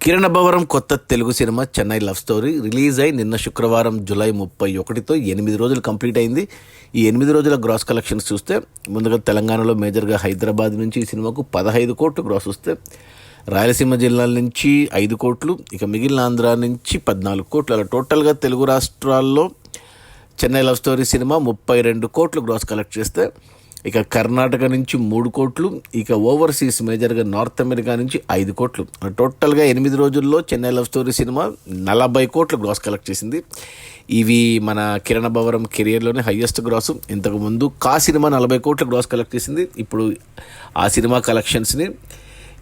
కిరణ్ అబ్బవరం కొత్త Telugu cinema Chennai love story release అయి నిన్న శుక్రవారం జూలై 31తో 8 రోజులు కంప్లీట్ అయింది. ఈ 8 రోజుల గ్రాస్ కలెక్షన్స్ చూస్తే ముందుగా తెలంగాణలో మేజర్గా హైదరాబాద్ నుంచి ఈ సినిమాకు 15 కోట్లు గ్రాస్ వస్తే, రాయలసీమ జిల్లాల నుంచి 5 కోట్లు, ఇక మిగిలిన ఆంధ్ర నుంచి 14 కోట్లు, అలా టోటల్గా తెలుగు రాష్ట్రాల్లో చెన్నై లవ్ స్టోరీ సినిమా 32 కోట్లు గ్రాస్ కలెక్ట్ చేస్తే, ఇక కర్ణాటక నుంచి 3 కోట్లు, ఇక ఓవర్సీస్ మేజర్గా నార్త్ అమెరికా నుంచి 5 కోట్లు, టోటల్గా 8 రోజుల్లో చెన్నై లవ్ స్టోరీ సినిమా 40 కోట్లు గ్రాస్ కలెక్ట్ చేసింది. ఇవి మన కిరణ్ అబ్బవరం కెరియర్లోనే హయ్యెస్ట్ గ్రాసు. ఇంతకుముందు కా సినిమా 40 కోట్లు గ్రాస్ కలెక్ట్ చేసింది. ఇప్పుడు ఆ సినిమా కలెక్షన్స్ని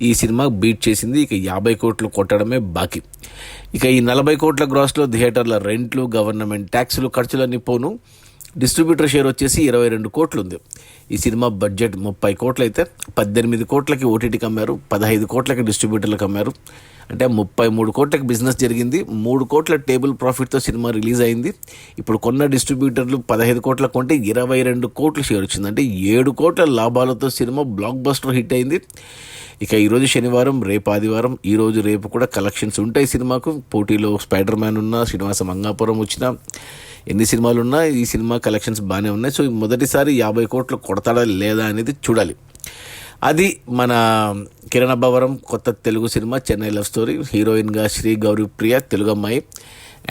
ఈ సినిమా బీట్ చేసింది. ఇక 50 కోట్లు కొట్టడమే బాకీ. ఇక ఈ 40 కోట్ల గ్రాస్లో థియేటర్ల రెంట్లు, గవర్నమెంట్ ట్యాక్సులు, ఖర్చులన్నీ పోను. డిస్ట్రిబ్యూటర్ షేర్ వచ్చేసి 22 కోట్లు ఉంది. ఈ సినిమా బడ్జెట్ 30 కోట్లు అయితే 18 కోట్లకి ఓటీటీకి అమ్మారు, 15 కోట్లకి డిస్ట్రిబ్యూటర్లకు అమ్మారు. అంటే 33 కోట్లకి బిజినెస్ జరిగింది. 3 కోట్ల టేబుల్ ప్రాఫిట్తో సినిమా రిలీజ్ అయింది. ఇప్పుడు కొన్న డిస్ట్రిబ్యూటర్లు 15 కోట్ల కొంటే 22 కోట్లు షేర్ వచ్చింది. అంటే 7 కోట్ల లాభాలతో సినిమా బ్లాక్ బస్టర్ హిట్ అయింది. ఇక ఈరోజు శనివారం, రేపు ఆదివారం, ఈరోజు రేపు కూడా కలెక్షన్స్ ఉంటాయి సినిమాకు. పోటీలో స్పైడర్ మ్యాన్ ఉన్నా, శ్రీనివాస మంగాపురం వచ్చినా, ఎన్ని సినిమాలు ఉన్నా ఈ సినిమా కలెక్షన్స్ బాగానే ఉన్నాయి. సో మొదటిసారి 50 కోట్లు కొడతాడా లేదా అనేది చూడాలి. అది మన కిరణ్ అబ్బవరం కొత్త Telugu cinema Chennai love story. హీరోయిన్గా శ్రీ గౌరీ ప్రియ, తెలుగు అమ్మాయి,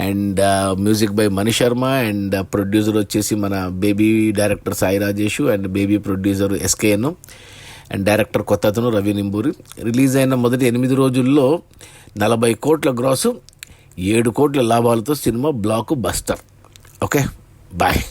and music by Mani Sharma, and producer వచ్చేసి మన baby director Sai Rajesh, and baby producer SKN, and director కొత్త అతను రవి నింబూరి. రిలీజ్ అయిన మొదటి 8 రోజుల్లో 40 కోట్ల గ్రాసు, 7 కోట్ల లాభాలతో cinema blockbuster. Okay, bye.